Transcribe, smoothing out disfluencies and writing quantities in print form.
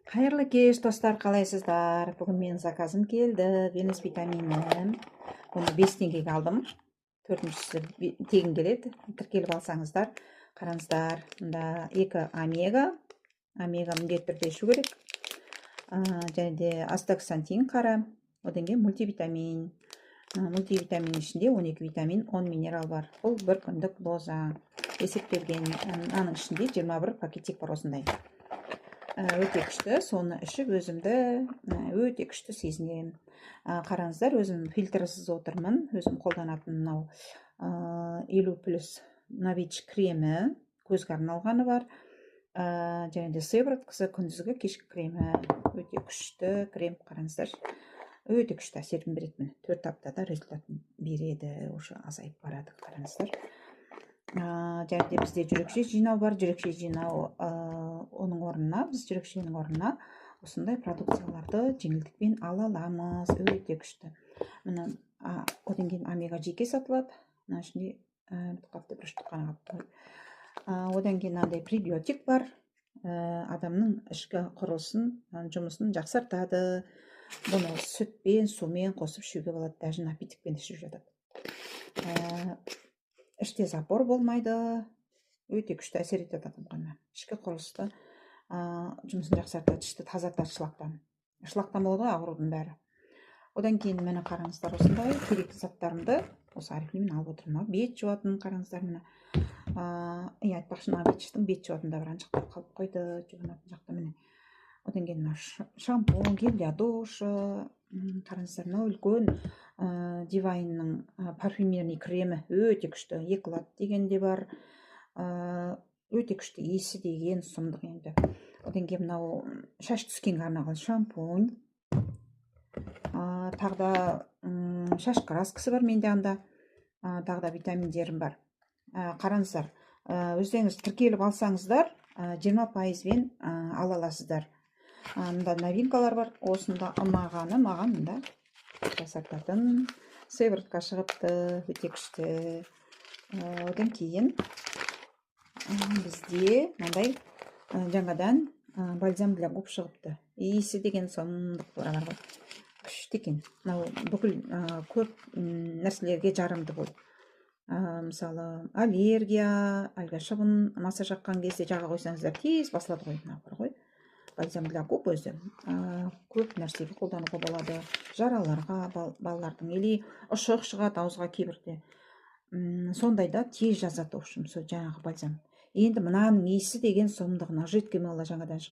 Қайырлы кеш, достар, қалайсыздар? Бүгін менің заказым келді. Венес витаминін. Оны 5 теңгеге алдым. Төртіншісі тегін келеді. Тіркеліп алсаңыздар. Қараңыздар, мұнда 2 омега. Омега міндетті түрде ішу керек. Және де астаксантин қара. Одан кейін мультивитамин. Мультивитамин ішінде 12 витамин, 10 минерал бар. Бұл бір күндік доза. Есептелген. Аның ішінде 21 пакетик бар осындай. Өте күшті, соны ішіп өзімді өте күшті сезінемін. Қараңыздар, өзім фильтрсіз отырмын. Өзім қолданатын мынау 50+ Novich кремі, көзге арналғаны бар. Және де сывороткасы, күндізгі кешкі кремі. Өте күшті крем, қараңыздар. Өте күшті әсерін беретін. 4 аптада результатын береді, уже азайып барады, қараңыздар. Және де бізде жүрекше жинау бар. Жүрекше жинау оның орнына, біз жүрекшенің орнына осындай продукцияларды жеңілдікпен ала аламыз. Өте күшті. Мына одан кейін омега жеке сатылады. Мына ішінде қапты бір штук қана қапты. Одан кейін мынандай пребиотик бар. Адамның ішкі құрылысын, жұмысын жақсартады. Бұны сүтпен, сумен қосып ішуге болады. Даже напитокпен ішіп жатады. Іште запор болмайды. Өте күшті әсер етеді адамға. Ішкі құрылысты жұмысын жақсартады, ішті тазартады шлактан. Шлактан болады ғой аурудың бәрі. Одан кейін мені қараңыздар, осындай керекті заттарымды осы арифлеймен алып отырмын. Бет жуатын қараңыздар, мені айтпақшы, бет жуатын да бір аншақтап қалып қойды, жуынатын жақта міне. Одан кейін шампунь, гель для душа, қараңыздар, мынау үлкен Divine парфюмерный кремі өте күшті. Еклад деген де бар. Өте күшті иісі деген сұмдық енді. Одан кейін мынау шаш түскенге арналған шампунь. Тағда шаш краскасы бар менде анда. Тағда витаминдерім бар. Қараңыздар, өздеріңіз тіркеліп алсаңыздар, 20%-бен ала аласыздар. Мұнда новинкалар бар. Осында ұнағаны маған мұнда жасартатын сыворотка шығыпты, өте күшті. Одан кейін бізде мынандай жаңадан бальзам для губ шығыпты. Иісі деген сұмдық бар ғой. Күшті екен. Мынау бүкіл көп нәрселерге жарамды бұл. Мысалы, аллергия, әлгі шыбын маса жаққан кезде жаға қойсаңыздар тез басылады ғой. Мынау бар ғой. Бальзам для губ өзі көп нәрсеге қолдануға болады. Жараларға, балалардың или ұшық шығады ауызға кейбірде. Сондайда тез жазады, в общем, жаңағы бальзам. Енді мынаның иісі деген сұмдығына жидкий мыло жаңадан